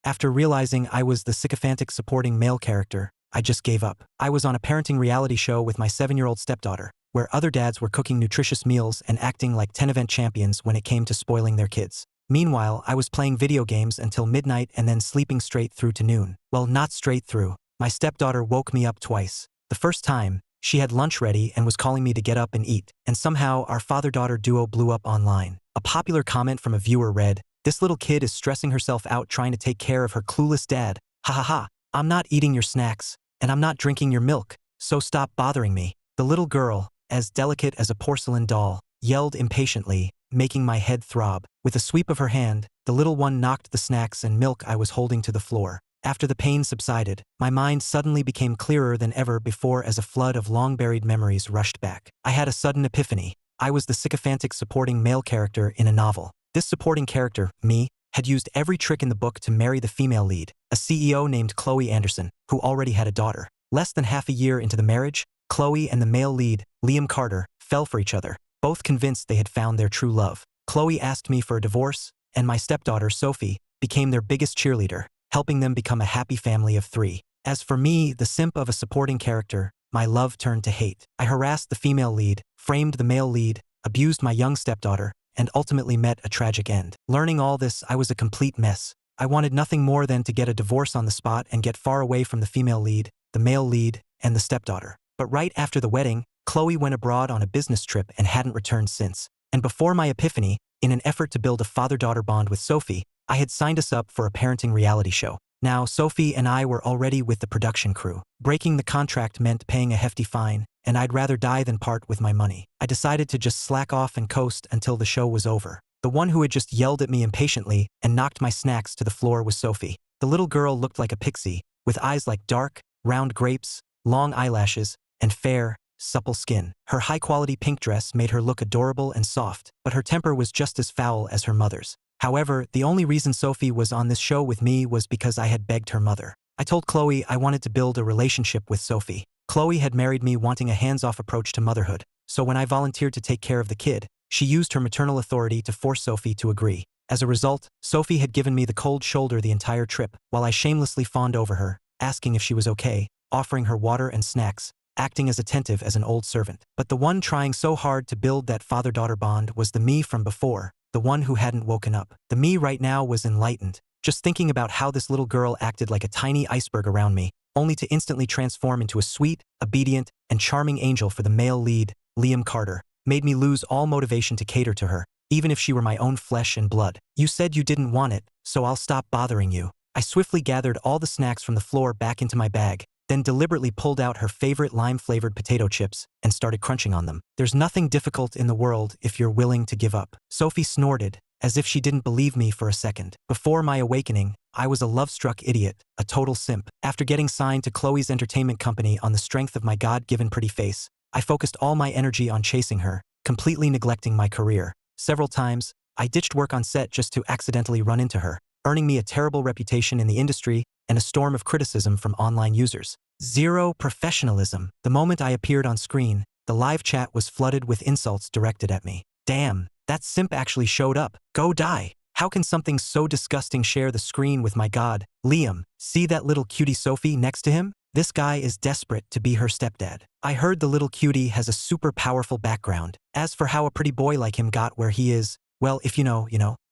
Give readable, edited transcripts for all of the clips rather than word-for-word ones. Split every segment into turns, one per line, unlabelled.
After realizing I was the sycophantic supporting male character, I just gave up. I was on a parenting reality show with my 7-year-old stepdaughter, where other dads were cooking nutritious meals and acting like 10-event champions when it came to spoiling their kids. Meanwhile, I was playing video games until midnight and then sleeping straight through to noon. Well, not straight through. My stepdaughter woke me up twice. The first time, she had lunch ready and was calling me to get up and eat, and somehow our father-daughter duo blew up online. A popular comment from a viewer read, "This little kid is stressing herself out trying to take care of her clueless dad. Ha ha ha. I'm not eating your snacks, and I'm not drinking your milk, so stop bothering me." The little girl, as delicate as a porcelain doll, yelled impatiently, making my head throb. With a sweep of her hand, the little one knocked the snacks and milk I was holding to the floor. After the pain subsided, my mind suddenly became clearer than ever before as a flood of long-buried memories rushed back. I had a sudden epiphany. I was the sycophantic supporting male character in a novel. This supporting character, me, had used every trick in the book to marry the female lead, a CEO named Chloe Anderson, who already had a daughter. Less than half a year into the marriage, Chloe and the male lead, Liam Carter, fell for each other, both convinced they had found their true love. Chloe asked me for a divorce, and my stepdaughter, Sophie, became their biggest cheerleader, helping them become a happy family of 3. As for me, the simp of a supporting character, my love turned to hate. I harassed the female lead, framed the male lead, abused my young stepdaughter, and ultimately met a tragic end. Learning all this, I was a complete mess. I wanted nothing more than to get a divorce on the spot and get far away from the female lead, the male lead, and the stepdaughter. But right after the wedding, Chloe went abroad on a business trip and hadn't returned since. And before my epiphany, in an effort to build a father-daughter bond with Sophie, I had signed us up for a parenting reality show. Now, Sophie and I were already with the production crew. Breaking the contract meant paying a hefty fine, and I'd rather die than part with my money. I decided to just slack off and coast until the show was over. The one who had just yelled at me impatiently and knocked my snacks to the floor was Sophie. The little girl looked like a pixie, with eyes like dark, round grapes, long eyelashes, and fair, supple skin. Her high-quality pink dress made her look adorable and soft, but her temper was just as foul as her mother's. However, the only reason Sophie was on this show with me was because I had begged her mother. I told Chloe I wanted to build a relationship with Sophie. Chloe had married me wanting a hands-off approach to motherhood, so when I volunteered to take care of the kid, she used her maternal authority to force Sophie to agree. As a result, Sophie had given me the cold shoulder the entire trip, while I shamelessly fawned over her, asking if she was okay, offering her water and snacks, acting as attentive as an old servant. But the one trying so hard to build that father-daughter bond was the me from before, the one who hadn't woken up. The me right now was enlightened, just thinking about how this little girl acted like a tiny iceberg around me, only to instantly transform into a sweet, obedient, and charming angel for the male lead, Liam Carter, made me lose all motivation to cater to her, even if she were my own flesh and blood. "You said you didn't want it, so I'll stop bothering you." I swiftly gathered all the snacks from the floor back into my bag, then deliberately pulled out her favorite lime-flavored potato chips and started crunching on them. "There's nothing difficult in the world if you're willing to give up." Sophie snorted, as if she didn't believe me for a second. Before my awakening, I was a love-struck idiot, a total simp. After getting signed to Chloe's entertainment company on the strength of my God-given pretty face, I focused all my energy on chasing her, completely neglecting my career. Several times, I ditched work on set just to accidentally run into her, earning me a terrible reputation in the industry and a storm of criticism from online users. Zero professionalism. The moment I appeared on screen, the live chat was flooded with insults directed at me. "Damn, that simp actually showed up. Go die. How can something so disgusting share the screen with my god, Liam? See that little cutie Sophie next to him? This guy is desperate to be her stepdad. I heard the little cutie has a super powerful background. As for how a pretty boy like him got where he is, well, if you know.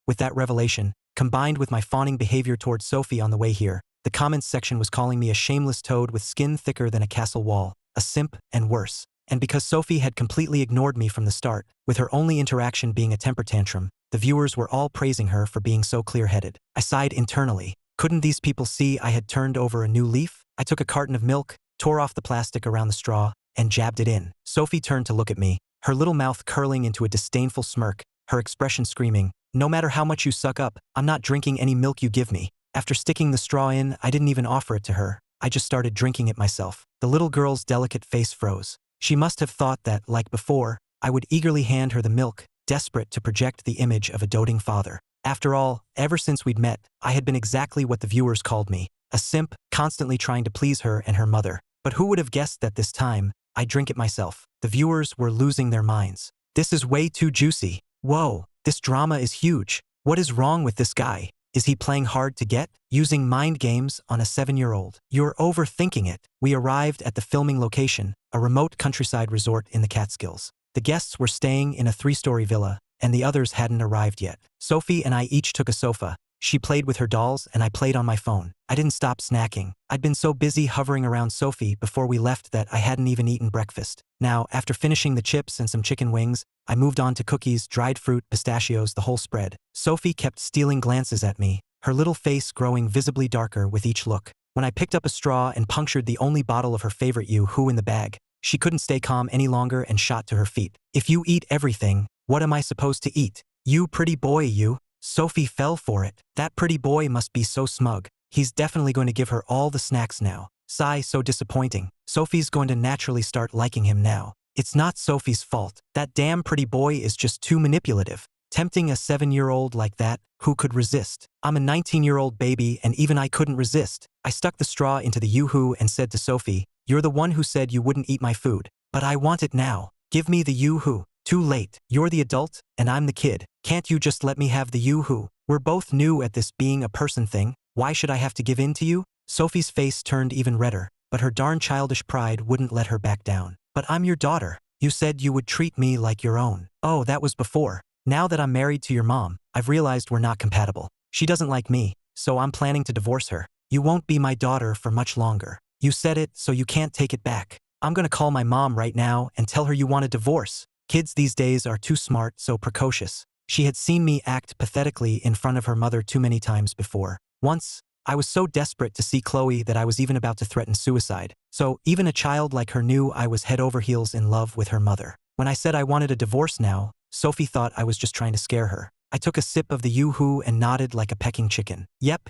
With that revelation, combined with my fawning behavior towards Sophie on the way here, the comments section was calling me a shameless toad with skin thicker than a castle wall, a simp, and worse. And because Sophie had completely ignored me from the start, with her only interaction being a temper tantrum, the viewers were all praising her for being so clear-headed. I sighed internally. Couldn't these people see I had turned over a new leaf? I took a carton of milk, tore off the plastic around the straw, and jabbed it in. Sophie turned to look at me, her little mouth curling into a disdainful smirk, her expression screaming, "No matter how much you suck up, I'm not drinking any milk you give me." After sticking the straw in, I didn't even offer it to her. I just started drinking it myself. The little girl's delicate face froze. She must have thought that, like before, I would eagerly hand her the milk, desperate to project the image of a doting father. After all, ever since we'd met, I had been exactly what the viewers called me, a simp, constantly trying to please her and her mother. But who would have guessed that this time, I'd drink it myself? The viewers were losing their minds. "This is way too juicy. Whoa, this drama is huge. What is wrong with this guy? Is he playing hard to get? Using mind games on a 7-year-old? You're overthinking it. We arrived at the filming location, a remote countryside resort in the Catskills. The guests were staying in a 3-story villa, and the others hadn't arrived yet. Sophie and I each took a sofa. She played with her dolls and I played on my phone. I didn't stop snacking. I'd been so busy hovering around Sophie before we left that I hadn't even eaten breakfast. Now, after finishing the chips and some chicken wings, I moved on to cookies, dried fruit, pistachios, the whole spread. Sophie kept stealing glances at me, her little face growing visibly darker with each look. When I picked up a straw and punctured the only bottle of her favorite Yoo-hoo in the bag, she couldn't stay calm any longer and shot to her feet. If you eat everything, what am I supposed to eat? You pretty boy, you. Sophie fell for it. That pretty boy must be so smug. He's definitely going to give her all the snacks now. Sigh, so disappointing. Sophie's going to naturally start liking him now. It's not Sophie's fault. That damn pretty boy is just too manipulative. Tempting a 7-year-old like that, who could resist? I'm a 19-year-old baby and even I couldn't resist. I stuck the straw into the Yoo-hoo and said to Sophie, "You're the one who said you wouldn't eat my food. But I want it now. Give me the Yoo-hoo." Too late. You're the adult, and I'm the kid. Can't you just let me have the Yoo-hoo? We're both new at this being a person thing. Why should I have to give in to you? Sophie's face turned even redder, but her darn childish pride wouldn't let her back down. But I'm your daughter. You said you would treat me like your own. Oh, that was before. Now that I'm married to your mom, I've realized we're not compatible. She doesn't like me, so I'm planning to divorce her. You won't be my daughter for much longer. You said it, so you can't take it back. I'm gonna call my mom right now and tell her you want a divorce. Kids these days are too smart, so precocious. She had seen me act pathetically in front of her mother too many times before. Once, I was so desperate to see Chloe that I was even about to threaten suicide. So even a child like her knew I was head over heels in love with her mother. When I said I wanted a divorce now, Sophie thought I was just trying to scare her. I took a sip of the Yoo-hoo and nodded like a pecking chicken. Yep,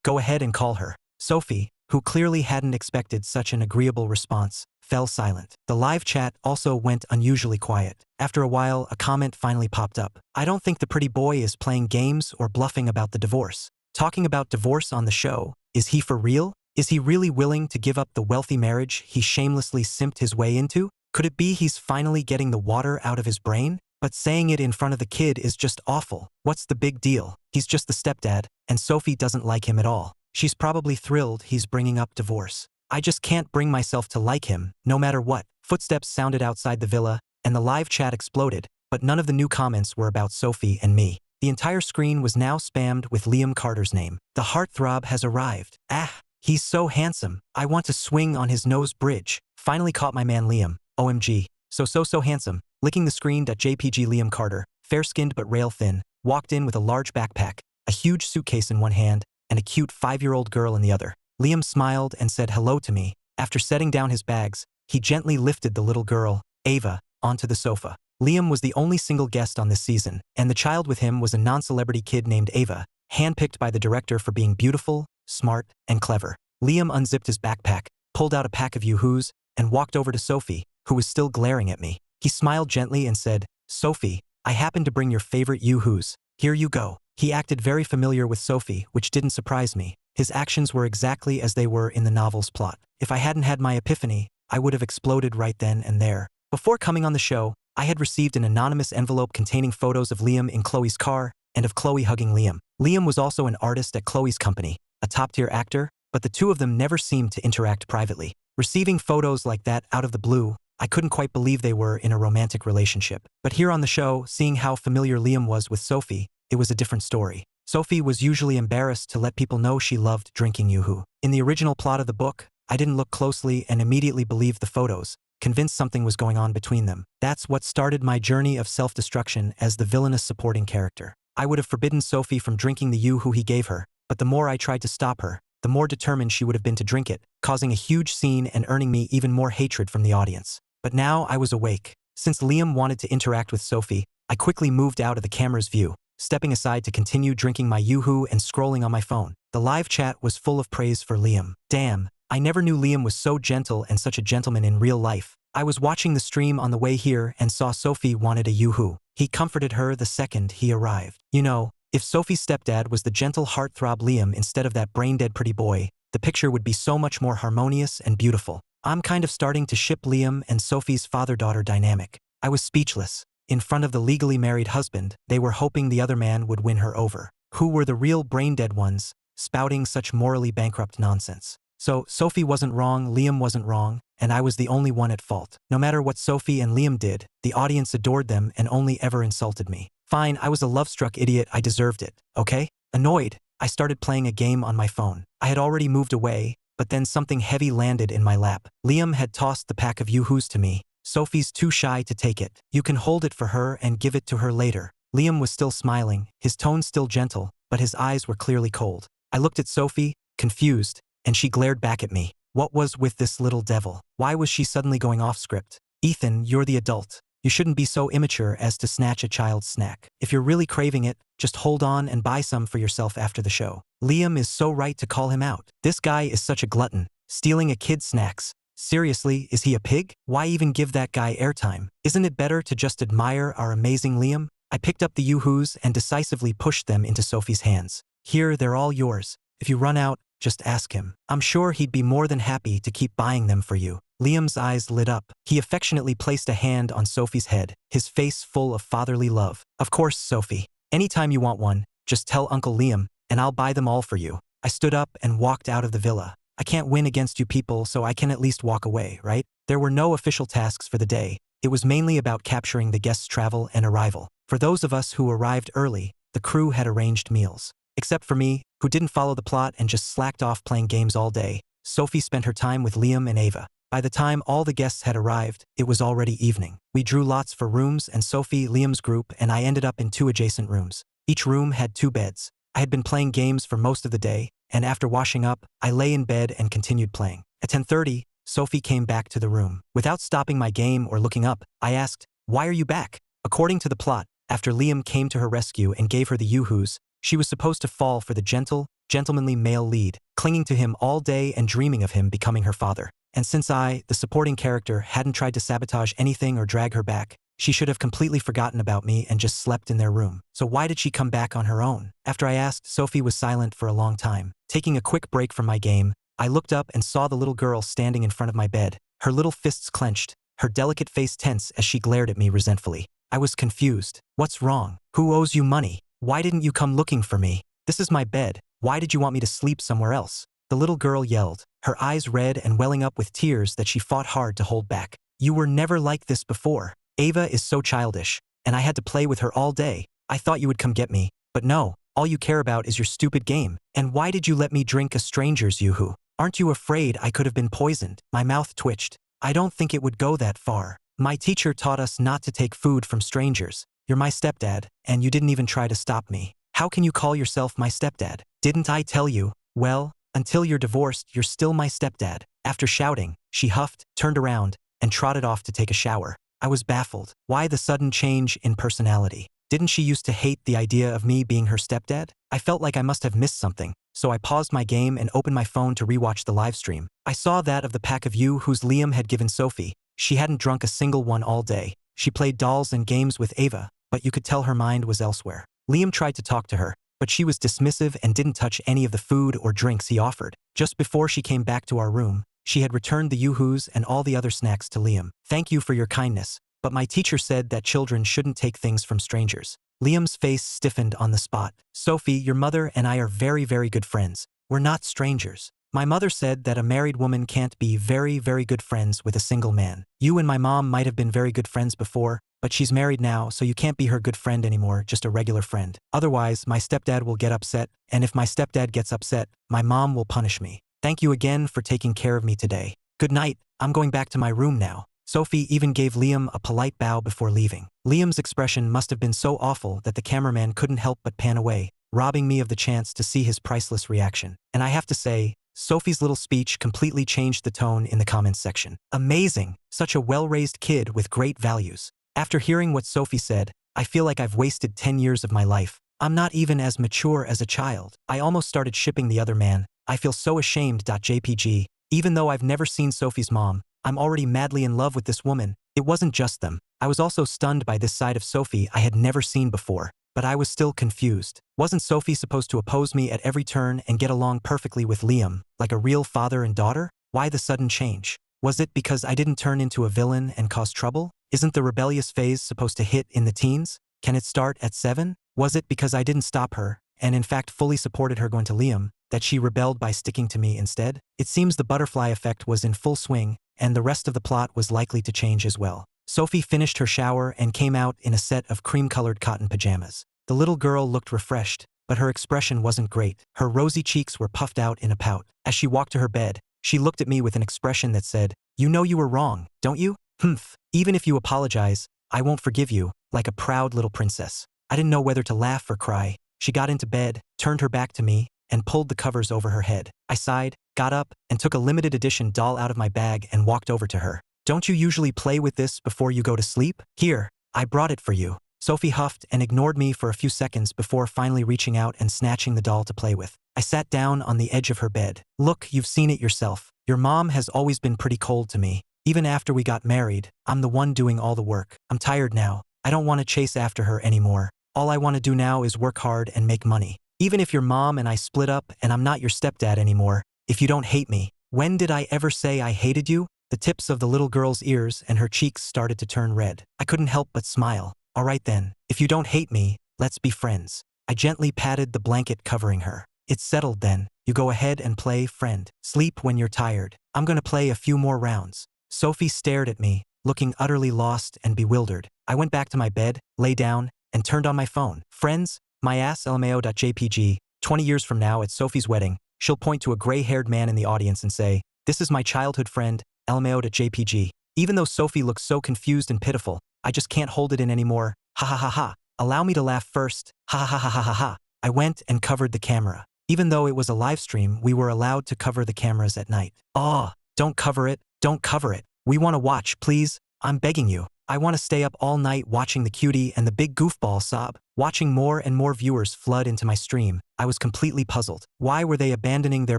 go ahead and call her. Sophie, who clearly hadn't expected such an agreeable response, fell silent. The live chat also went unusually quiet. After a while, a comment finally popped up. I don't think the pretty boy is playing games or bluffing about the divorce. Talking about divorce on the show, is he for real? Is he really willing to give up the wealthy marriage he shamelessly simped his way into? Could it be he's finally getting the water out of his brain? But saying it in front of the kid is just awful. What's the big deal? He's just the stepdad, and Sophie doesn't like him at all. She's probably thrilled he's bringing up divorce. I just can't bring myself to like him, no matter what. Footsteps sounded outside the villa, and the live chat exploded, but none of the new comments were about Sophie and me. The entire screen was now spammed with Liam Carter's name. The heartthrob has arrived. Ah, he's so handsome. I want to swing on his nose bridge. Finally caught my man Liam. OMG. So handsome. Licking the screen. JPG Liam Carter, fair-skinned but rail-thin, walked in with a large backpack, a huge suitcase in one hand, and a cute 5-year-old girl in the other. Liam smiled and said hello to me. After setting down his bags, he gently lifted the little girl, Ava, onto the sofa. Liam was the only single guest on this season, and the child with him was a non-celebrity kid named Ava, handpicked by the director for being beautiful, smart, and clever. Liam unzipped his backpack, pulled out a pack of Yoo-hoos, and walked over to Sophie, who was still glaring at me. He smiled gently and said, "Sophie, I happened to bring your favorite Yoo-hoos. Here you go." He acted very familiar with Sophie, which didn't surprise me. His actions were exactly as they were in the novel's plot. If I hadn't had my epiphany, I would have exploded right then and there. Before coming on the show, I had received an anonymous envelope containing photos of Liam in Chloe's car and of Chloe hugging Liam. Liam was also an artist at Chloe's company, a top-tier actor, but the two of them never seemed to interact privately. Receiving photos like that out of the blue, I couldn't quite believe they were in a romantic relationship. But here on the show, seeing how familiar Liam was with Sophie, it was a different story. Sophie was usually embarrassed to let people know she loved drinking Yoo-hoo. In the original plot of the book, I didn't look closely and immediately believed the photos, convinced something was going on between them. That's what started my journey of self-destruction as the villainous supporting character. I would have forbidden Sophie from drinking the Yoo-hoo he gave her, but the more I tried to stop her, the more determined she would have been to drink it, causing a huge scene and earning me even more hatred from the audience. But now I was awake. Since Liam wanted to interact with Sophie, I quickly moved out of the camera's view, stepping aside to continue drinking my Yoo-hoo and scrolling on my phone. The live chat was full of praise for Liam. Damn, I never knew Liam was so gentle and such a gentleman in real life. I was watching the stream on the way here and saw Sophie wanted a Yoo-hoo. He comforted her the second he arrived. You know, if Sophie's stepdad was the gentle heartthrob Liam instead of that brain-dead pretty boy, the picture would be so much more harmonious and beautiful. I'm kind of starting to ship Liam and Sophie's father-daughter dynamic. I was speechless. In front of the legally married husband, they were hoping the other man would win her over. Who were the real brain-dead ones, spouting such morally bankrupt nonsense? So, Sophie wasn't wrong, Liam wasn't wrong, and I was the only one at fault. No matter what Sophie and Liam did, the audience adored them and only ever insulted me. Fine, I was a love-struck idiot, I deserved it, okay? Annoyed, I started playing a game on my phone. I had already moved away, but then something heavy landed in my lap. Liam had tossed the pack of yoo-hoos to me. Sophie's too shy to take it. You can hold it for her and give it to her later. Liam was still smiling, his tone still gentle, but his eyes were clearly cold. I looked at Sophie, confused, and she glared back at me. What was with this little devil? Why was she suddenly going off script? Ethan, you're the adult. You shouldn't be so immature as to snatch a child's snack. If you're really craving it, just hold on and buy some for yourself after the show. Liam is so right to call him out. This guy is such a glutton, stealing a kid's snacks. Seriously, is he a pig? Why even give that guy airtime? Isn't it better to just admire our amazing Liam? I picked up the yoo-hoos and decisively pushed them into Sophie's hands. Here, they're all yours. If you run out, just ask him. I'm sure he'd be more than happy to keep buying them for you. Liam's eyes lit up. He affectionately placed a hand on Sophie's head, his face full of fatherly love. Of course, Sophie. Anytime you want one, just tell Uncle Liam, and I'll buy them all for you. I stood up and walked out of the villa. I can't win against you people, so I can at least walk away, right? There were no official tasks for the day. It was mainly about capturing the guests' travel and arrival. For those of us who arrived early, the crew had arranged meals. Except for me, who didn't follow the plot and just slacked off playing games all day, Sophie spent her time with Liam and Ava. By the time all the guests had arrived, it was already evening. We drew lots for rooms, and Sophie, Liam's group, and I ended up in 2 adjacent rooms. Each room had 2 beds. I had been playing games for most of the day, and after washing up, I lay in bed and continued playing. At 10:30, Sophie came back to the room. Without stopping my game or looking up, I asked, "Why are you back?" According to the plot, after Liam came to her rescue and gave her the yoo-hoos, she was supposed to fall for the gentlemanly male lead, clinging to him all day and dreaming of him becoming her father. And since I, the supporting character, hadn't tried to sabotage anything or drag her back, she should have completely forgotten about me and just slept in their room. So why did she come back on her own? After I asked, Sophie was silent for a long time. Taking a quick break from my game, I looked up and saw the little girl standing in front of my bed, her little fists clenched, her delicate face tense as she glared at me resentfully. I was confused. What's wrong? Who owes you money? Why didn't you come looking for me? This is my bed. Why did you want me to sleep somewhere else? The little girl yelled, her eyes red and welling up with tears that she fought hard to hold back. You were never like this before. Ava is so childish, and I had to play with her all day. I thought you would come get me, but no, all you care about is your stupid game. And why did you let me drink a stranger's yoo-hoo? Aren't you afraid I could have been poisoned? My mouth twitched. I don't think it would go that far. My teacher taught us not to take food from strangers. You're my stepdad, and you didn't even try to stop me. How can you call yourself my stepdad? Didn't I tell you? Well, until you're divorced, you're still my stepdad. After shouting, she huffed, turned around, and trotted off to take a shower. I was baffled. Why the sudden change in personality? Didn't she used to hate the idea of me being her stepdad? I felt like I must have missed something, so I paused my game and opened my phone to rewatch the livestream. I saw that of the pack of yoo-hoos Liam had given Sophie. She hadn't drunk a single one all day. She played dolls and games with Ava, but you could tell her mind was elsewhere. Liam tried to talk to her, but she was dismissive and didn't touch any of the food or drinks he offered. Just before she came back to our room, she had returned the yoo-hoos and all the other snacks to Liam. Thank you for your kindness, but my teacher said that children shouldn't take things from strangers. Liam's face stiffened on the spot. Sophie, your mother and I are very, very good friends. We're not strangers. My mother said that a married woman can't be very, very good friends with a single man. You and my mom might have been very good friends before, but she's married now, so you can't be her good friend anymore, just a regular friend. Otherwise, my stepdad will get upset, and if my stepdad gets upset, my mom will punish me. Thank you again for taking care of me today. Good night, I'm going back to my room now. Sophie even gave Liam a polite bow before leaving. Liam's expression must have been so awful that the cameraman couldn't help but pan away, robbing me of the chance to see his priceless reaction. And I have to say, Sophie's little speech completely changed the tone in the comments section. Amazing! Such a well-raised kid with great values. After hearing what Sophie said, I feel like I've wasted 10 years of my life. I'm not even as mature as a child. I almost started shipping the other man. I feel so ashamed. JPG. Even though I've never seen Sophie's mom, I'm already madly in love with this woman. It wasn't just them. I was also stunned by this side of Sophie I had never seen before. But I was still confused. Wasn't Sophie supposed to oppose me at every turn and get along perfectly with Liam, like a real father and daughter? Why the sudden change? Was it because I didn't turn into a villain and cause trouble? Isn't the rebellious phase supposed to hit in the teens? Can it start at 7? Was it because I didn't stop her, and in fact fully supported her going to Liam, that she rebelled by sticking to me instead? It seems the butterfly effect was in full swing, and the rest of the plot was likely to change as well. Sophie finished her shower and came out in a set of cream-colored cotton pajamas. The little girl looked refreshed, but her expression wasn't great. Her rosy cheeks were puffed out in a pout. As she walked to her bed, she looked at me with an expression that said, "You know you were wrong, don't you? Humph. Even if you apologize, I won't forgive you," like a proud little princess. I didn't know whether to laugh or cry. She got into bed, turned her back to me, and pulled the covers over her head. I sighed, got up, and took a limited edition doll out of my bag and walked over to her. "Don't you usually play with this before you go to sleep? Here, I brought it for you." Sophie huffed and ignored me for a few seconds before finally reaching out and snatching the doll to play with. I sat down on the edge of her bed. "Look, you've seen it yourself. Your mom has always been pretty cold to me. Even after we got married, I'm the one doing all the work. I'm tired now. I don't want to chase after her anymore. All I want to do now is work hard and make money. Even if your mom and I split up and I'm not your stepdad anymore, if you don't hate me." When did I ever say I hated you? The tips of the little girl's ears and her cheeks started to turn red. I couldn't help but smile. "All right then, if you don't hate me, let's be friends." I gently patted the blanket covering her. "It's settled then. You go ahead and play friend. Sleep when you're tired. I'm gonna play a few more rounds." Sophie stared at me, looking utterly lost and bewildered. I went back to my bed, lay down, and turned on my phone. "Friends? My ass LMAO.jpg. 20 years from now at Sophie's wedding, she'll point to a gray-haired man in the audience and say, 'This is my childhood friend, LMAO.jpg. Even though Sophie looks so confused and pitiful, I just can't hold it in anymore. Ha ha ha ha. Allow me to laugh first. Ha ha ha ha ha ha. I went and covered the camera. Even though it was a live stream, we were allowed to cover the cameras at night. "Oh, don't cover it. Don't cover it. We want to watch, please. I'm begging you. I want to stay up all night watching the cutie and the big goofball sob." Watching more and more viewers flood into my stream, I was completely puzzled. Why were they abandoning their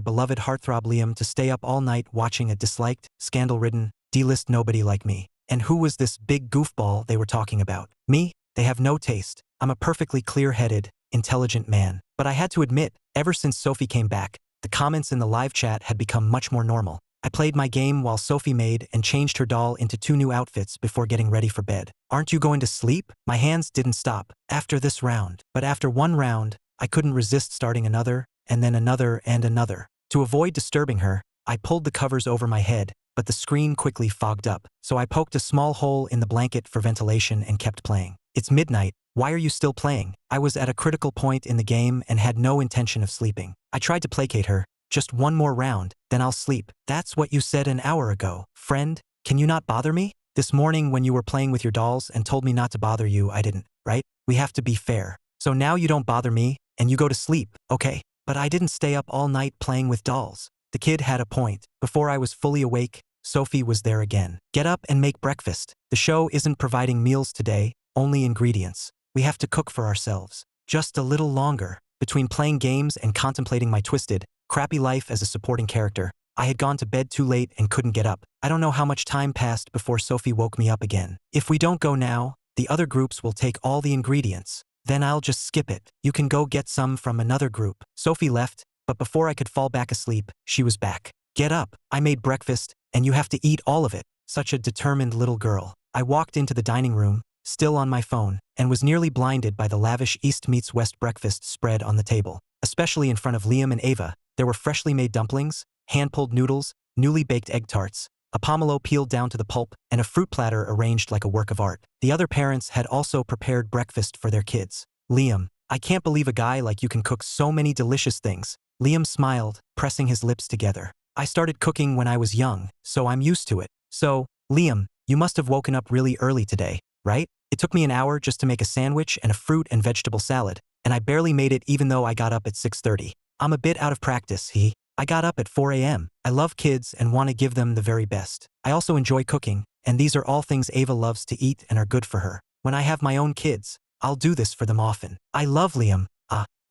beloved heartthrob Liam to stay up all night watching a disliked, scandal-ridden, D-list nobody like me? And who was this big goofball they were talking about? Me? They have no taste. I'm a perfectly clear-headed, intelligent man. But I had to admit, ever since Sophie came back, the comments in the live chat had become much more normal. I played my game while Sophie made and changed her doll into 2 new outfits before getting ready for bed. "Aren't you going to sleep?" My hands didn't stop. "After this round." But after one round, I couldn't resist starting another, and then another and another. To avoid disturbing her, I pulled the covers over my head, but the screen quickly fogged up, so I poked a small hole in the blanket for ventilation and kept playing. "It's midnight. Why are you still playing?" I was at a critical point in the game and had no intention of sleeping. I tried to placate her. "Just one more round, then I'll sleep." "That's what you said an hour ago. Friend, can you not bother me? This morning when you were playing with your dolls and told me not to bother you, I didn't, right? We have to be fair. So now you don't bother me, and you go to sleep, okay? But I didn't stay up all night playing with dolls." The kid had a point. Before I was fully awake, Sophie was there again. "Get up and make breakfast. The show isn't providing meals today, only ingredients. We have to cook for ourselves. Just a little longer." Between playing games and contemplating my twisted, crappy life as a supporting character, I had gone to bed too late and couldn't get up. I don't know how much time passed before Sophie woke me up again. "If we don't go now, the other groups will take all the ingredients. Then I'll just skip it. You can go get some from another group." Sophie left, but before I could fall back asleep, she was back. "Get up. I made breakfast, and you have to eat all of it." Such a determined little girl. I walked into the dining room, still on my phone, and was nearly blinded by the lavish East meets West breakfast spread on the table. Especially in front of Liam and Ava, there were freshly made dumplings, hand-pulled noodles, newly baked egg tarts, a pomelo peeled down to the pulp, and a fruit platter arranged like a work of art. The other parents had also prepared breakfast for their kids. "Liam, I can't believe a guy like you can cook so many delicious things." Liam smiled, pressing his lips together. "I started cooking when I was young, so I'm used to it." "So, Liam, you must have woken up really early today, right? It took me an hour just to make a sandwich and a fruit and vegetable salad, and I barely made it even though I got up at 6:30. I'm a bit out of practice, I got up at 4 a.m. I love kids and want to give them the very best. I also enjoy cooking, and these are all things Ava loves to eat and are good for her. When I have my own kids, I'll do this for them often. I love Liam.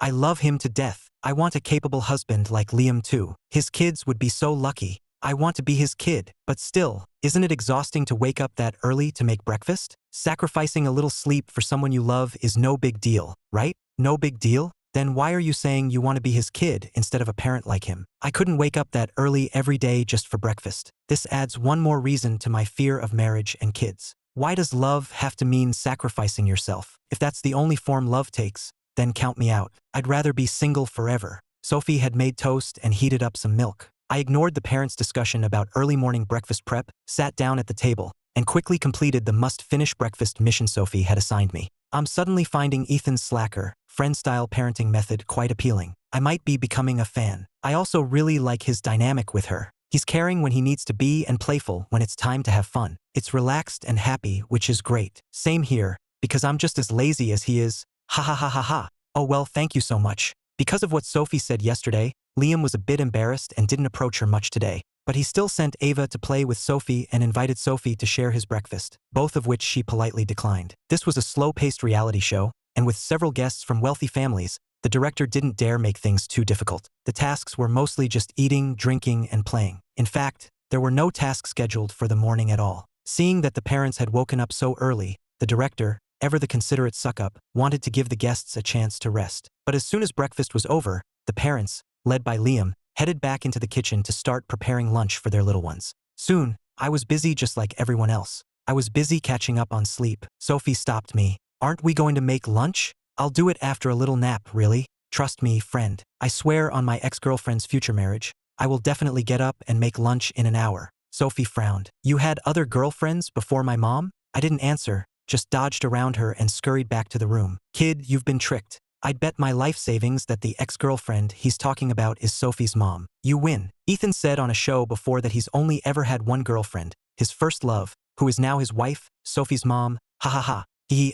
I love him to death. I want a capable husband like Liam too. His kids would be so lucky. I want to be his kid, but still, isn't it exhausting to wake up that early to make breakfast? Sacrificing a little sleep for someone you love is no big deal, right? No big deal? Then why are you saying you want to be his kid instead of a parent like him? I couldn't wake up that early every day just for breakfast. This adds one more reason to my fear of marriage and kids. Why does love have to mean sacrificing yourself? If that's the only form love takes, then count me out. I'd rather be single forever. Sophie had made toast and heated up some milk. I ignored the parents' discussion about early morning breakfast prep, sat down at the table, and quickly completed the must-finish breakfast mission Sophie had assigned me. I'm suddenly finding Ethan's slacker, friend-style parenting method quite appealing. I might be becoming a fan. I also really like his dynamic with her. He's caring when he needs to be and playful when it's time to have fun. It's relaxed and happy, which is great. Same here, because I'm just as lazy as he is. Ha ha ha ha ha. Oh well, thank you so much. Because of what Sophie said yesterday, Liam was a bit embarrassed and didn't approach her much today. But he still sent Ava to play with Sophie and invited Sophie to share his breakfast, both of which she politely declined. This was a slow-paced reality show, and with several guests from wealthy families, the director didn't dare make things too difficult. The tasks were mostly just eating, drinking, and playing. In fact, there were no tasks scheduled for the morning at all. Seeing that the parents had woken up so early, the director, ever the considerate suck-up, wanted to give the guests a chance to rest. But as soon as breakfast was over, the parents, led by Liam, headed back into the kitchen to start preparing lunch for their little ones. Soon, I was busy just like everyone else. I was busy catching up on sleep. Sophie stopped me. Aren't we going to make lunch? I'll do it after a little nap, really. Trust me, friend. I swear on my ex-girlfriend's future marriage, I will definitely get up and make lunch in an hour. Sophie frowned. You had other girlfriends before my mom? I didn't answer, just dodged around her and scurried back to the room. Kid, you've been tricked. I'd bet my life savings that the ex-girlfriend he's talking about is Sophie's mom. You win. Ethan said on a show before that he's only ever had one girlfriend, his first love, who is now his wife, Sophie's mom. Ha ha ha.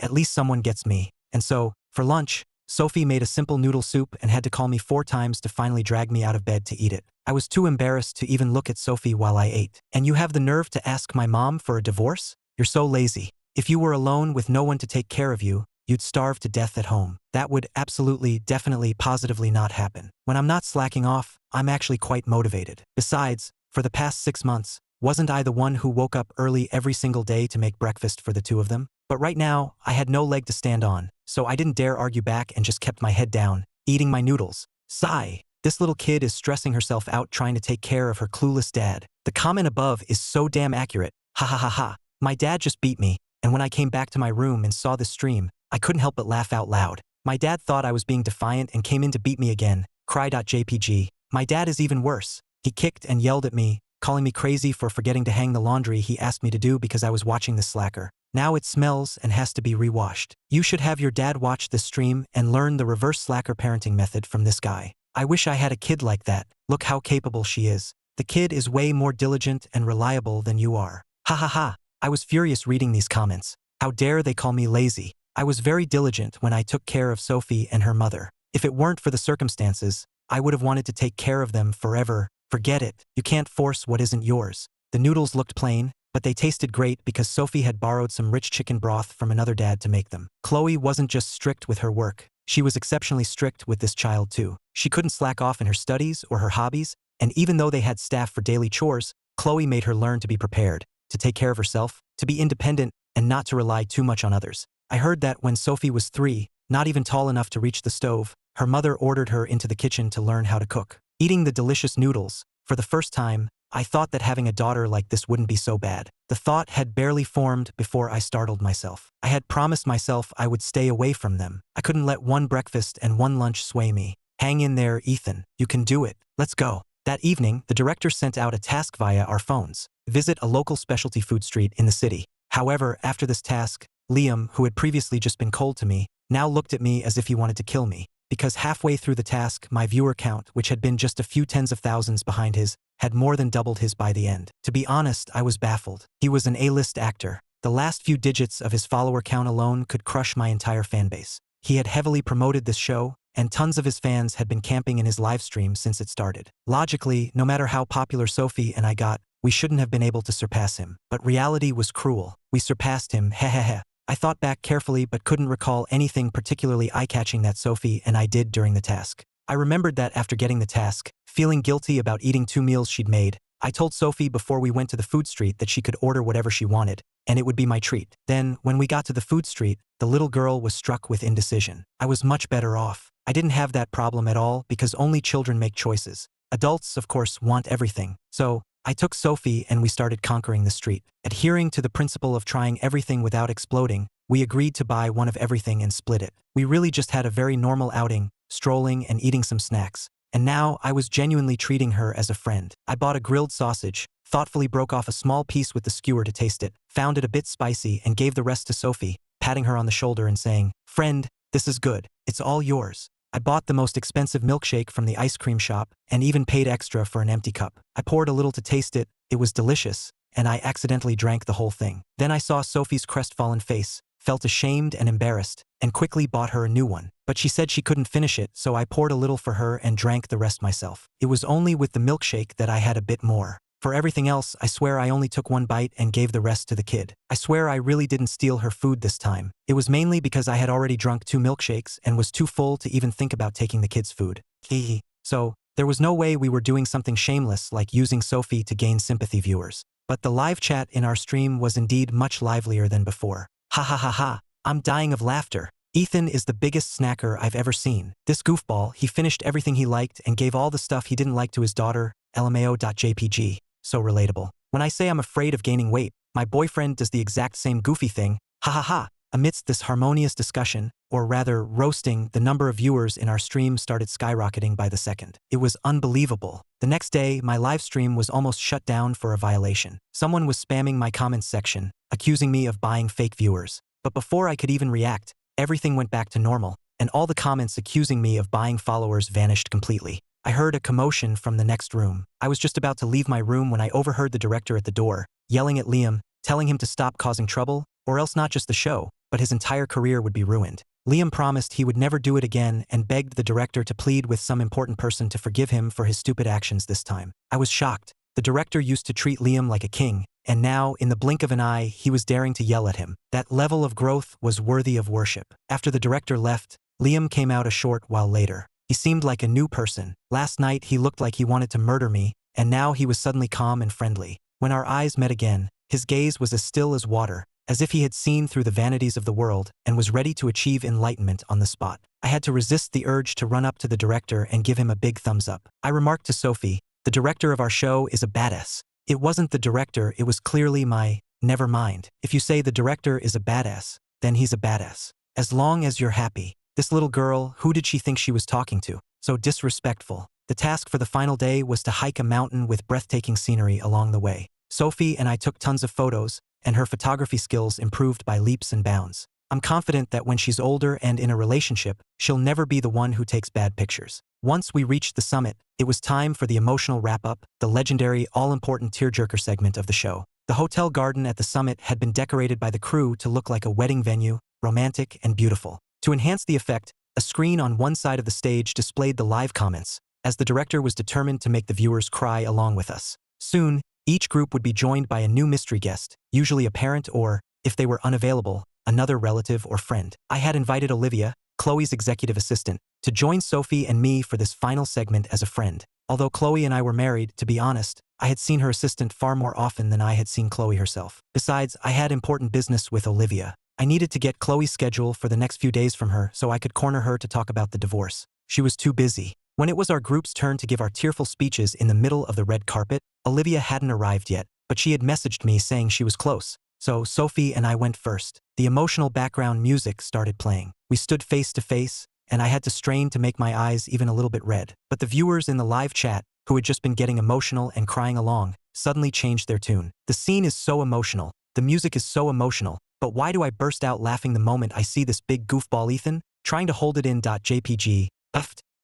At least someone gets me. And so, for lunch, Sophie made a simple noodle soup and had to call me 4 times to finally drag me out of bed to eat it. I was too embarrassed to even look at Sophie while I ate. And you have the nerve to ask my mom for a divorce? You're so lazy. If you were alone with no one to take care of you, you'd starve to death at home. That would absolutely, definitely, positively not happen. When I'm not slacking off, I'm actually quite motivated. Besides, for the past 6 months, wasn't I the one who woke up early every single day to make breakfast for the two of them? But right now, I had no leg to stand on, so I didn't dare argue back and just kept my head down, eating my noodles. Sigh. This little kid is stressing herself out trying to take care of her clueless dad. The comment above is so damn accurate. Ha ha ha ha. My dad just beat me, and when I came back to my room and saw this stream, I couldn't help but laugh out loud. My dad thought I was being defiant and came in to beat me again. Cry.jpg. My dad is even worse. He kicked and yelled at me, calling me crazy for forgetting to hang the laundry he asked me to do because I was watching the slacker. Now it smells and has to be rewashed. You should have your dad watch this stream and learn the reverse slacker parenting method from this guy. I wish I had a kid like that. Look how capable she is. The kid is way more diligent and reliable than you are. Ha ha ha. I was furious reading these comments. How dare they call me lazy? I was very diligent when I took care of Sophie and her mother. If it weren't for the circumstances, I would have wanted to take care of them forever. Forget it. You can't force what isn't yours. The noodles looked plain, but they tasted great because Sophie had borrowed some rich chicken broth from another dad to make them. Chloe wasn't just strict with her work. She was exceptionally strict with this child too. She couldn't slack off in her studies or her hobbies, and even though they had staff for daily chores, Chloe made her learn to be prepared, to take care of herself, to be independent, and not to rely too much on others. I heard that when Sophie was 3, not even tall enough to reach the stove, her mother ordered her into the kitchen to learn how to cook. Eating the delicious noodles, for the first time, I thought that having a daughter like this wouldn't be so bad. The thought had barely formed before I startled myself. I had promised myself I would stay away from them. I couldn't let one breakfast and one lunch sway me. Hang in there, Ethan. You can do it. Let's go. That evening, the director sent out a task via our phones. Visit a local specialty food street in the city. However, after this task, Liam, who had previously just been cold to me, now looked at me as if he wanted to kill me. Because halfway through the task, my viewer count, which had been just a few tens of thousands behind his, had more than doubled his by the end. To be honest, I was baffled. He was an A-list actor. The last few digits of his follower count alone could crush my entire fanbase. He had heavily promoted this show, and tons of his fans had been camping in his live stream since it started. Logically, no matter how popular Sophie and I got, we shouldn't have been able to surpass him. But reality was cruel. We surpassed him, hehehe. I thought back carefully but couldn't recall anything particularly eye-catching that Sophie and I did during the task. I remembered that after getting the task, feeling guilty about eating 2 meals she'd made, I told Sophie before we went to the food street that she could order whatever she wanted, and it would be my treat. Then, when we got to the food street, the little girl was struck with indecision. I was much better off. I didn't have that problem at all because only children make choices. Adults, of course, want everything. So, I took Sophie and we started conquering the street. Adhering to the principle of trying everything without exploding, we agreed to buy one of everything and split it. We really just had a very normal outing, strolling and eating some snacks. And now I was genuinely treating her as a friend. I bought a grilled sausage, thoughtfully broke off a small piece with the skewer to taste it, found it a bit spicy and gave the rest to Sophie, patting her on the shoulder and saying, "Friend, this is good. It's all yours." I bought the most expensive milkshake from the ice cream shop and even paid extra for an empty cup. I poured a little to taste it, it was delicious, and I accidentally drank the whole thing. Then I saw Sophie's crestfallen face, felt ashamed and embarrassed, and quickly bought her a new one. But she said she couldn't finish it, so I poured a little for her and drank the rest myself. It was only with the milkshake that I had a bit more. For everything else, I swear I only took one bite and gave the rest to the kid. I swear I really didn't steal her food this time. It was mainly because I had already drunk 2 milkshakes and was too full to even think about taking the kid's food. Hehe. So, there was no way we were doing something shameless like using Sophie to gain sympathy viewers. But the live chat in our stream was indeed much livelier than before. Ha ha ha ha, I'm dying of laughter. Ethan is the biggest snacker I've ever seen. This goofball, he finished everything he liked and gave all the stuff he didn't like to his daughter, LMAO.jpg. So relatable. When I say I'm afraid of gaining weight, my boyfriend does the exact same goofy thing, ha ha ha. Amidst this harmonious discussion, or rather roasting, the number of viewers in our stream started skyrocketing by the second. It was unbelievable. The next day, my live stream was almost shut down for a violation. Someone was spamming my comments section, accusing me of buying fake viewers. But before I could even react, everything went back to normal, and all the comments accusing me of buying followers vanished completely. I heard a commotion from the next room. I was just about to leave my room when I overheard the director at the door, yelling at Liam, telling him to stop causing trouble, or else not just the show, but his entire career would be ruined. Liam promised he would never do it again and begged the director to plead with some important person to forgive him for his stupid actions this time. I was shocked. The director used to treat Liam like a king, and now, in the blink of an eye, he was daring to yell at him. That level of growth was worthy of worship. After the director left, Liam came out a short while later. He seemed like a new person. Last night he looked like he wanted to murder me, and now he was suddenly calm and friendly. When our eyes met again, his gaze was as still as water, as if he had seen through the vanities of the world and was ready to achieve enlightenment on the spot. I had to resist the urge to run up to the director and give him a big thumbs up. I remarked to Sophie, "The director of our show is a badass." It wasn't the director, it was clearly my, never mind. If you say the director is a badass, then he's a badass. As long as you're happy. This little girl, who did she think she was talking to? So disrespectful. The task for the final day was to hike a mountain with breathtaking scenery along the way. Sophie and I took tons of photos, and her photography skills improved by leaps and bounds. I'm confident that when she's older and in a relationship, she'll never be the one who takes bad pictures. Once we reached the summit, it was time for the emotional wrap-up, the legendary, all-important tearjerker segment of the show. The hotel garden at the summit had been decorated by the crew to look like a wedding venue, romantic and beautiful. To enhance the effect, a screen on one side of the stage displayed the live comments, as the director was determined to make the viewers cry along with us. Soon, each group would be joined by a new mystery guest, usually a parent or, if they were unavailable, another relative or friend. I had invited Olivia, Chloe's executive assistant, to join Sophie and me for this final segment as a friend. Although Chloe and I were married, to be honest, I had seen her assistant far more often than I had seen Chloe herself. Besides, I had important business with Olivia. I needed to get Chloe's schedule for the next few days from her so I could corner her to talk about the divorce. She was too busy. When it was our group's turn to give our tearful speeches in the middle of the red carpet, Olivia hadn't arrived yet, but she had messaged me saying she was close. So Sophie and I went first. The emotional background music started playing. We stood face to face, and I had to strain to make my eyes even a little bit red. But the viewers in the live chat, who had just been getting emotional and crying along, suddenly changed their tune. The scene is so emotional. The music is so emotional. But why do I burst out laughing the moment I see this big goofball Ethan? Trying to hold it in. .jpg.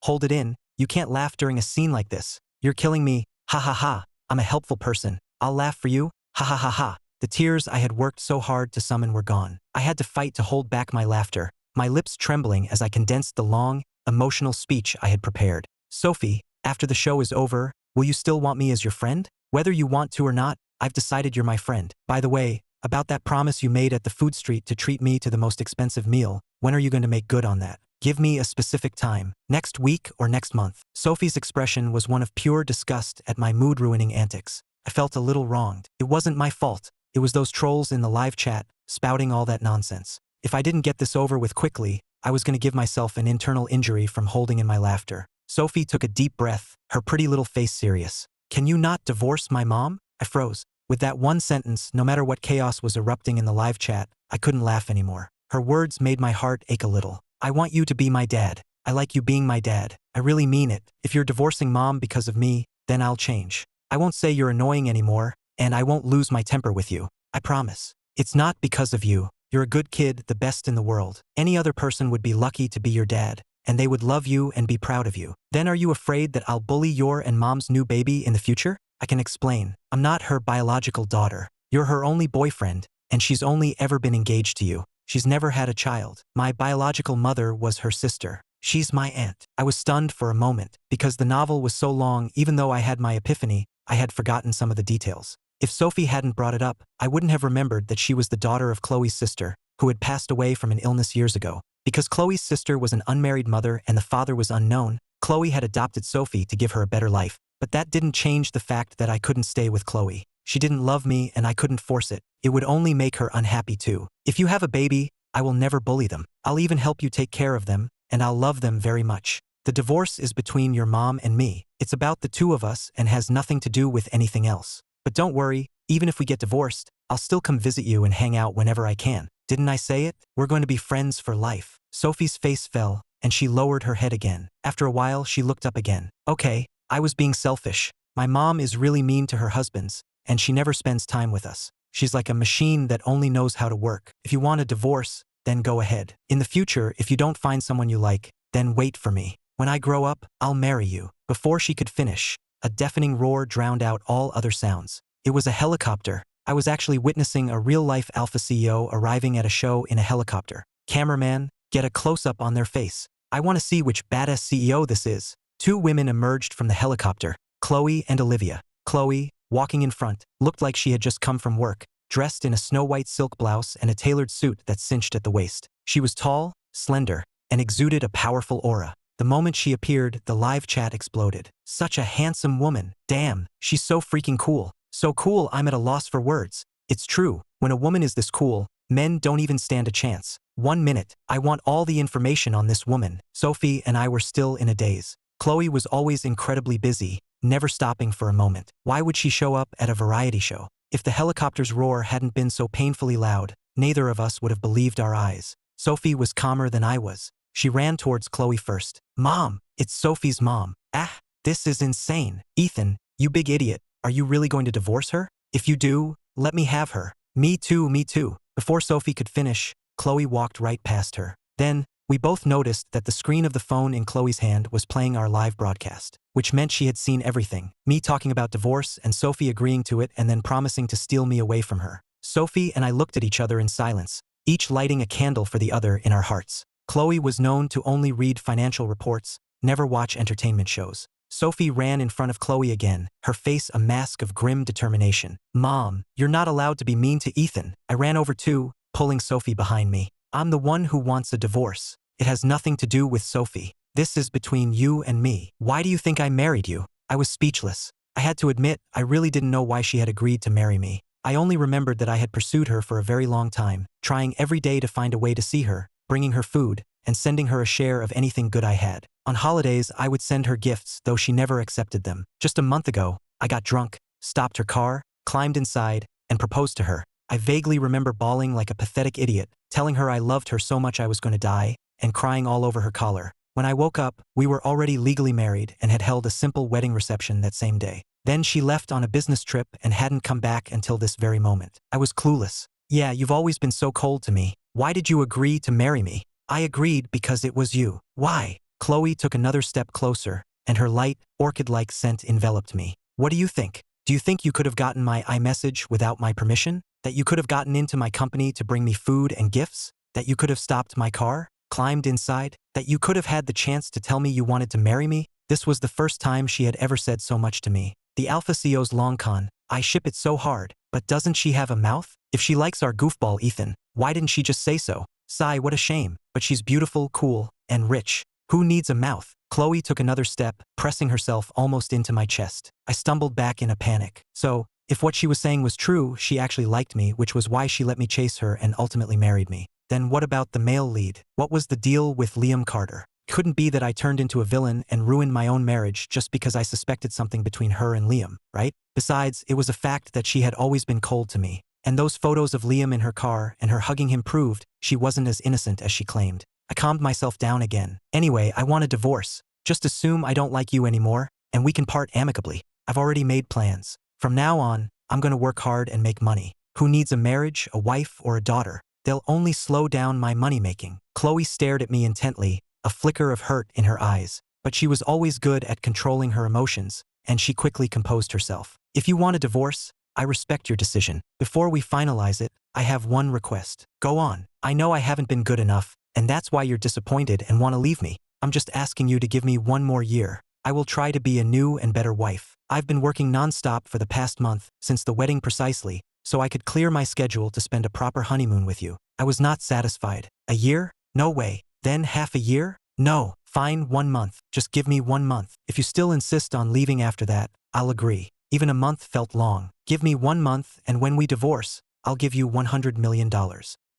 Hold it in? You can't laugh during a scene like this. You're killing me. Ha ha ha. I'm a helpful person. I'll laugh for you. Ha ha ha ha. The tears I had worked so hard to summon were gone. I had to fight to hold back my laughter, my lips trembling as I condensed the long, emotional speech I had prepared. Sophie, after the show is over, will you still want me as your friend? Whether you want to or not, I've decided you're my friend. By the way, about that promise you made at the food street to treat me to the most expensive meal, when are you going to make good on that? Give me a specific time. Next week or next month? Sophie's expression was one of pure disgust at my mood-ruining antics. I felt a little wronged. It wasn't my fault. It was those trolls in the live chat, spouting all that nonsense. If I didn't get this over with quickly, I was going to give myself an internal injury from holding in my laughter. Sophie took a deep breath, her pretty little face serious. Can you not divorce my mom? I froze. With that one sentence, no matter what chaos was erupting in the live chat, I couldn't laugh anymore. Her words made my heart ache a little. I want you to be my dad. I like you being my dad. I really mean it. If you're divorcing mom because of me, then I'll change. I won't say you're annoying anymore, and I won't lose my temper with you. I promise. It's not because of you. You're a good kid, the best in the world. Any other person would be lucky to be your dad, and they would love you and be proud of you. Then are you afraid that I'll bully your and mom's new baby in the future? I can explain. I'm not her biological daughter. You're her only boyfriend, and she's only ever been engaged to you. She's never had a child. My biological mother was her sister. She's my aunt. I was stunned for a moment. Because the novel was so long, even though I had my epiphany, I had forgotten some of the details. If Sophie hadn't brought it up, I wouldn't have remembered that she was the daughter of Chloe's sister, who had passed away from an illness years ago. Because Chloe's sister was an unmarried mother and the father was unknown, Chloe had adopted Sophie to give her a better life. But that didn't change the fact that I couldn't stay with Chloe. She didn't love me and I couldn't force it. It would only make her unhappy too. If you have a baby, I will never bully them. I'll even help you take care of them, and I'll love them very much. The divorce is between your mom and me. It's about the two of us and has nothing to do with anything else. But don't worry, even if we get divorced, I'll still come visit you and hang out whenever I can. Didn't I say it? We're going to be friends for life. Sophie's face fell, and she lowered her head again. After a while, she looked up again. Okay, I was being selfish. My mom is really mean to her husbands, and she never spends time with us. She's like a machine that only knows how to work. If you want a divorce, then go ahead. In the future, if you don't find someone you like, then wait for me. When I grow up, I'll marry you. Before she could finish, a deafening roar drowned out all other sounds. It was a helicopter. I was actually witnessing a real-life alpha CEO arriving at a show in a helicopter. Cameraman, get a close-up on their face. I want to see which badass CEO this is. Two women emerged from the helicopter, Chloe and Olivia. Chloe, walking in front, looked like she had just come from work, dressed in a snow-white silk blouse and a tailored suit that cinched at the waist. She was tall, slender, and exuded a powerful aura. The moment she appeared, the live chat exploded. Such a handsome woman. Damn, she's so freaking cool. So cool I'm at a loss for words. It's true, when a woman is this cool, men don't even stand a chance. 1 minute, I want all the information on this woman. Sophie and I were still in a daze. Chloe was always incredibly busy, never stopping for a moment. Why would she show up at a variety show? If the helicopter's roar hadn't been so painfully loud, neither of us would have believed our eyes. Sophie was calmer than I was. She ran towards Chloe first. Mom, it's Sophie's mom. Ah, this is insane. Ethan, you big idiot. Are you really going to divorce her? If you do, let me have her. Me too, me too. Before Sophie could finish, Chloe walked right past her. Then, we both noticed that the screen of the phone in Chloe's hand was playing our live broadcast, which meant she had seen everything. Me talking about divorce and Sophie agreeing to it and then promising to steal me away from her. Sophie and I looked at each other in silence, each lighting a candle for the other in our hearts. Chloe was known to only read financial reports, never watch entertainment shows. Sophie ran in front of Chloe again, her face a mask of grim determination. Mom, you're not allowed to be mean to Ethan. I ran over too, pulling Sophie behind me. I'm the one who wants a divorce. It has nothing to do with Sophie. This is between you and me. Why do you think I married you? I was speechless. I had to admit, I really didn't know why she had agreed to marry me. I only remembered that I had pursued her for a very long time, trying every day to find a way to see her, bringing her food, and sending her a share of anything good I had. On holidays, I would send her gifts, though she never accepted them. Just a month ago, I got drunk, stopped her car, climbed inside, and proposed to her. I vaguely remember bawling like a pathetic idiot, telling her I loved her so much I was going to die, and crying all over her collar. When I woke up, we were already legally married and had held a simple wedding reception that same day. Then she left on a business trip and hadn't come back until this very moment. I was clueless. Yeah, you've always been so cold to me. Why did you agree to marry me? I agreed because it was you. Why? Chloe took another step closer, and her light, orchid-like scent enveloped me. What do you think? Do you think you could have gotten my iMessage without my permission? That you could have gotten into my company to bring me food and gifts? That you could have stopped my car, climbed inside? That you could have had the chance to tell me you wanted to marry me? This was the first time she had ever said so much to me. The Alpha CEO's long con. I ship it so hard, but doesn't she have a mouth? If she likes our goofball Ethan, why didn't she just say so? Sigh, what a shame. But she's beautiful, cool, and rich. Who needs a mouth? Chloe took another step, pressing herself almost into my chest. I stumbled back in a panic. So, if what she was saying was true, she actually liked me, which was why she let me chase her and ultimately married me. Then what about the male lead? What was the deal with Liam Carter? Couldn't be that I turned into a villain and ruined my own marriage just because I suspected something between her and Liam, right? Besides, it was a fact that she had always been cold to me, And those photos of Liam in her car and her hugging him proved she wasn't as innocent as she claimed. I calmed myself down again. Anyway, I want a divorce. Just assume I don't like you anymore, and we can part amicably. I've already made plans. From now on, I'm gonna work hard and make money. Who needs a marriage, a wife, or a daughter? They'll only slow down my money-making. Chloe stared at me intently, a flicker of hurt in her eyes. But she was always good at controlling her emotions, and she quickly composed herself. If you want a divorce, I respect your decision. Before we finalize it, I have one request. Go on. I know I haven't been good enough, and that's why you're disappointed and want to leave me. I'm just asking you to give me one more year. I will try to be a new and better wife. I've been working non-stop for the past month, since the wedding precisely, so I could clear my schedule to spend a proper honeymoon with you. I was not satisfied. A year? No way. Then half a year? No. Fine, 1 month. Just give me 1 month. If you still insist on leaving after that, I'll agree. Even a month felt long. Give me 1 month, and when we divorce, I'll give you $100 million.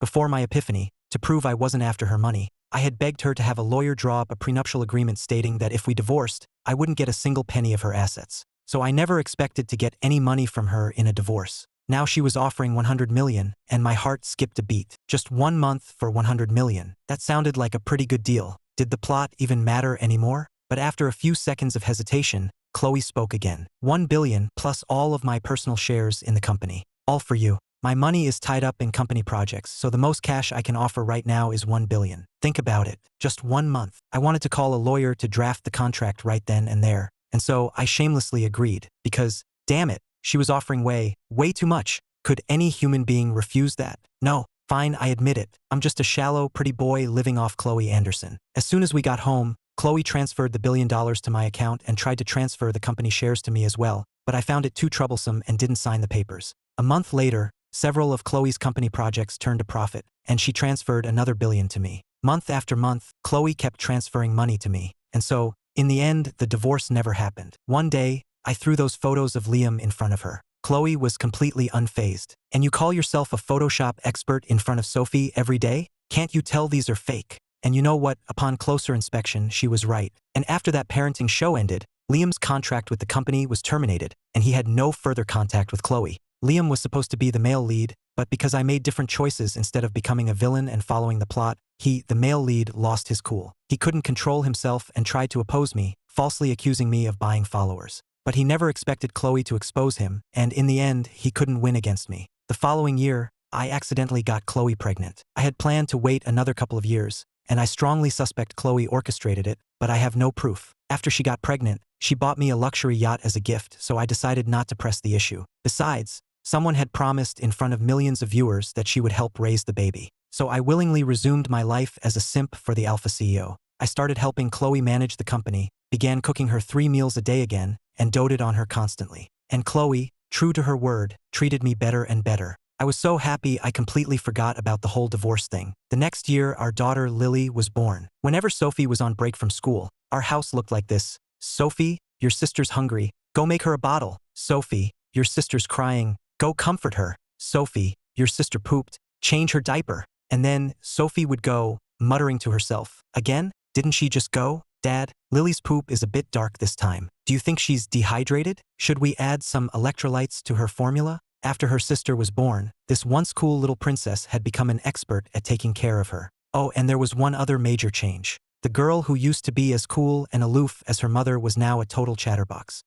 Before my epiphany, to prove I wasn't after her money, I had begged her to have a lawyer draw up a prenuptial agreement stating that if we divorced, I wouldn't get a single penny of her assets. So I never expected to get any money from her in a divorce. Now she was offering $100 million, and my heart skipped a beat. Just 1 month for $100 million. That sounded like a pretty good deal. Did the plot even matter anymore? But after a few seconds of hesitation, Chloe spoke again. $1 billion plus all of my personal shares in the company. All for you. My money is tied up in company projects, so the most cash I can offer right now is $1 billion. Think about it. Just 1 month. I wanted to call a lawyer to draft the contract right then and there. And so I shamelessly agreed, because, damn it, she was offering way too much. Could any human being refuse that? No. Fine, I admit it. I'm just a shallow, pretty boy living off Chloe Anderson. As soon as we got home, Chloe transferred the $1 billion to my account and tried to transfer the company shares to me as well, but I found it too troublesome and didn't sign the papers. A month later, several of Chloe's company projects turned a profit, and she transferred another $1 billion to me. Month after month, Chloe kept transferring money to me, and so, in the end, the divorce never happened. One day, I threw those photos of Liam in front of her. Chloe was completely unfazed. And you call yourself a Photoshop expert in front of Sophie every day? Can't you tell these are fake? And you know what? Upon closer inspection, she was right. And after that parenting show ended, Liam's contract with the company was terminated, and he had no further contact with Chloe. Liam was supposed to be the male lead, but because I made different choices instead of becoming a villain and following the plot, he, the male lead, lost his cool. He couldn't control himself and tried to oppose me, falsely accusing me of buying followers. But he never expected Chloe to expose him, and in the end, he couldn't win against me. The following year, I accidentally got Chloe pregnant. I had planned to wait another couple of years, and I strongly suspect Chloe orchestrated it, but I have no proof. After she got pregnant, she bought me a luxury yacht as a gift, so I decided not to press the issue. Besides, someone had promised in front of millions of viewers that she would help raise the baby. So I willingly resumed my life as a simp for the Alpha CEO. I started helping Chloe manage the company, began cooking her 3 meals a day again, and doted on her constantly. And Chloe, true to her word, treated me better and better. I was so happy I completely forgot about the whole divorce thing. The next year, our daughter Lily was born. Whenever Sophie was on break from school, our house looked like this. Sophie, your sister's hungry. Go make her a bottle. Sophie, your sister's crying. Go comfort her. Sophie, your sister pooped. Change her diaper. And then Sophie would go, muttering to herself. Again? Didn't she just go? Dad, Lily's poop is a bit dark this time. Do you think she's dehydrated? Should we add some electrolytes to her formula? After her sister was born, this once cool little princess had become an expert at taking care of her. Oh, and there was one other major change. The girl who used to be as cool and aloof as her mother was now a total chatterbox.